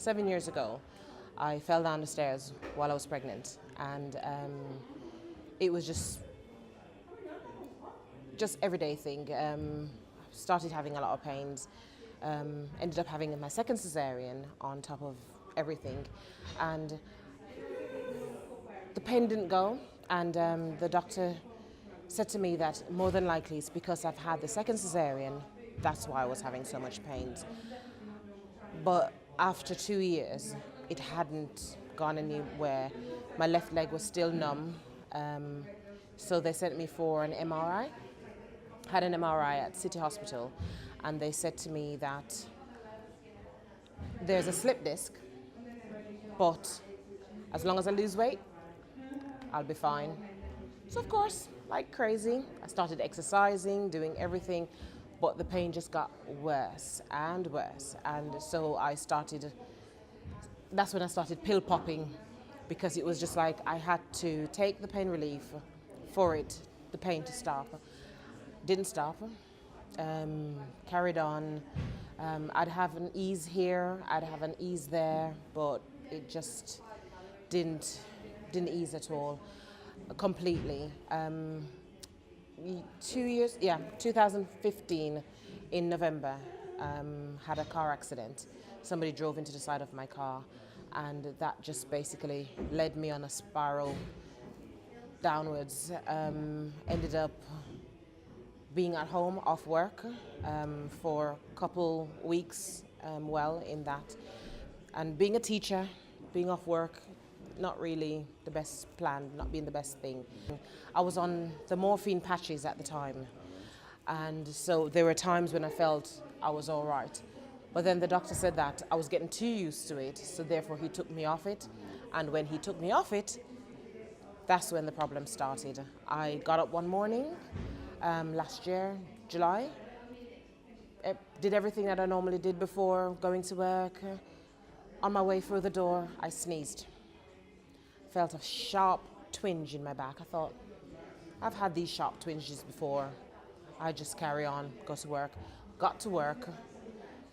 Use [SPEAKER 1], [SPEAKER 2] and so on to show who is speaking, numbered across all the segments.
[SPEAKER 1] 7 years ago, I fell down the stairs while I was pregnant, and it was just everyday thing. Started having a lot of pains. Ended up having my second cesarean on top of everything, and the pain didn't go. And the doctor said to me that more than likely it's because I've had the second cesarean. That's why I was having so much pain. But after 2 years, it hadn't gone anywhere. My left leg was still numb. So they sent me for an MRI. Had an MRI at City Hospital, and they said to me that there's a slip disc, but as long as I lose weight, I'll be fine. So of course, like crazy, I started exercising, doing everything, but the pain just got worse and worse. And so that's when I started pill popping, because it was just like I had to take the pain relief for the pain to stop. Didn't stop, carried on. I'd have an ease here, I'd have an ease there, but it just didn't ease at all, completely. 2015 in November, had a car accident. Somebody drove into the side of my car, and that just basically led me on a spiral downwards. Ended up being at home off work for a couple weeks, in that. And being a teacher, being off work, not really the best plan, not being the best thing. I was on the morphine patches at the time, and so there were times when I felt I was all right. But then the doctor said that I was getting too used to it, so therefore he took me off it. And when he took me off it, that's when the problem started. I got up one morning, last year, July, did everything that I normally did before going to work. On my way through the door, I sneezed. Felt a sharp twinge in my back. I thought, I've had these sharp twinges before. I just carry on, go to work. Got to work,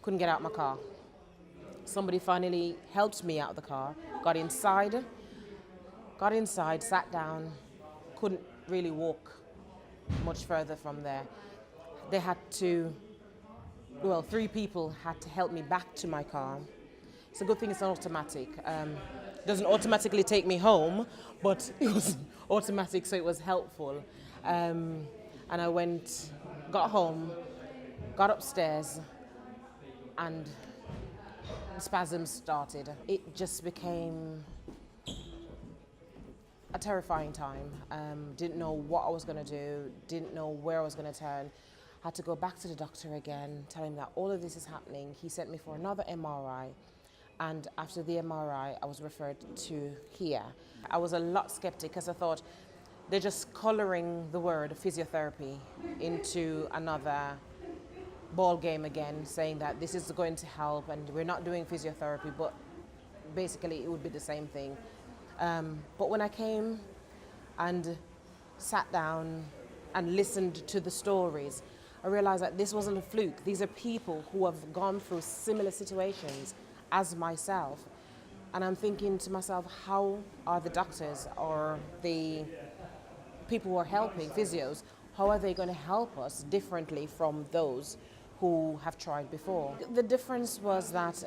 [SPEAKER 1] couldn't get out my car. Somebody finally helped me out of the car, got inside, sat down, couldn't really walk much further from there. They had to, 3 people had to help me back to my car. It's a good thing it's not automatic. Doesn't automatically take me home, but it was automatic, so it was helpful. And I got home, got upstairs, and the spasms started. It just became a terrifying time. Didn't know what I was going to do, didn't know where I was going to turn. Had to go back to the doctor again, tell him that all of this is happening. He sent me for another MRI, and after the MRI, I was referred to here. I was a lot skeptic, because I thought they're just coloring the word physiotherapy into another ball game again, saying that this is going to help and we're not doing physiotherapy, but basically it would be the same thing. But when I came and sat down and listened to the stories, I realized that this wasn't a fluke. These are people who have gone through similar situations as myself. And I'm thinking to myself, how are the doctors or the people who are helping, physios, how are they going to help us differently from those who have tried before? The difference was that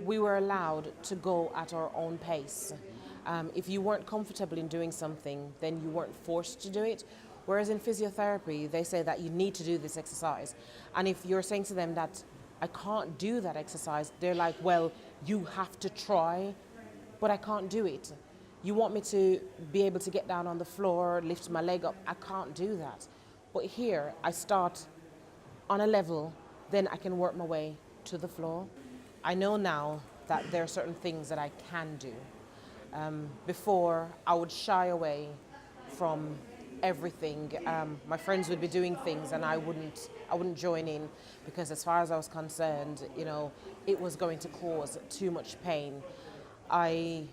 [SPEAKER 1] we were allowed to go at our own pace. If you weren't comfortable in doing something, then you weren't forced to do it. Whereas in physiotherapy, they say that you need to do this exercise. And if you're saying to them that I can't do that exercise, they're like, well, you have to try, but I can't do it. You want me to be able to get down on the floor, lift my leg up, I can't do that. But here, I start on a level, then I can work my way to the floor. I know now that there are certain things that I can do. Before, I would shy away from everything. My friends would be doing things and I wouldn't join in, because as far as I was concerned, it was going to cause too much pain. I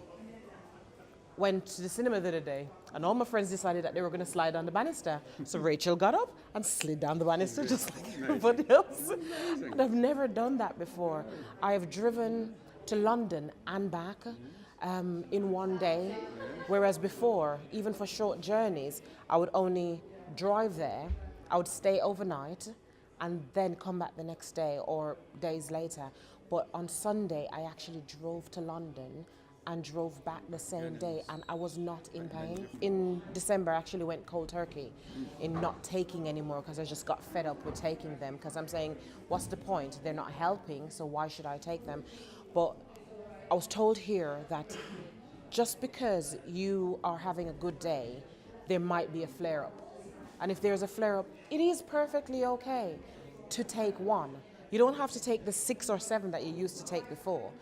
[SPEAKER 1] went to the cinema the other day, and all my friends decided that they were going to slide down the banister. So Rachel got up and slid down the banister just like everybody else. And I've never done that before. I have driven to London and back in one day, whereas before, even for short journeys, I would only drive there, I would stay overnight, and then come back the next day or days later. But on Sunday, I actually drove to London and drove back the same day, and I was not in pain. In December, I actually went cold turkey in not taking anymore because I just got fed up with taking them, because I'm saying, what's the point? They're not helping, so why should I take them? But I was told here that just because you are having a good day, there might be a flare-up. And if there's a flare-up, it is perfectly okay to take one. You don't have to take the 6 or 7 that you used to take before,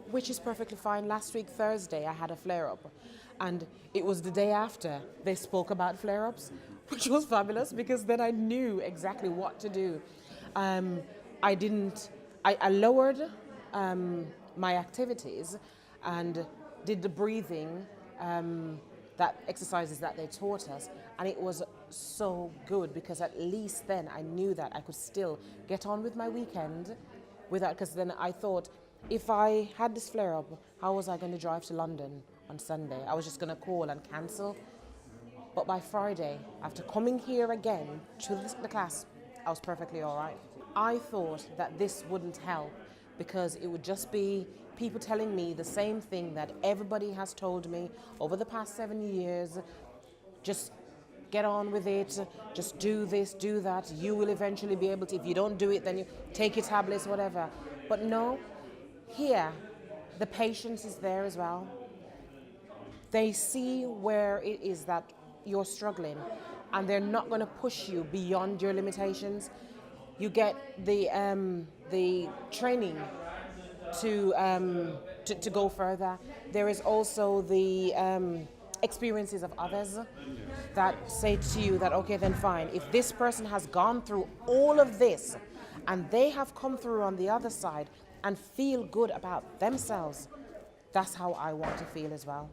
[SPEAKER 1] which is perfectly fine. Last week, Thursday, I had a flare-up, and it was the day after they spoke about flare-ups, which was fabulous because then I knew exactly what to do. I lowered my activities and did the breathing, that exercises that they taught us, and it was so good because at least then I knew that I could still get on with my weekend without, because then I thought, if I had this flare-up, how was I going to drive to London on Sunday? I was just going to call and cancel. But by Friday, after coming here again to the class, I was perfectly all right. I thought that this wouldn't help because it would just be people telling me the same thing that everybody has told me over the past 7 years. Just get on with it, just do this, do that. You will eventually be able to. If you don't do it, then you take your tablets, whatever. But no, here, the patience is there as well. They see where it is that you're struggling, and they're not going to push you beyond your limitations. You get the training to go further. There is also the experiences of others that say to you that, okay, then fine. If this person has gone through all of this and they have come through on the other side and feel good about themselves, that's how I want to feel as well.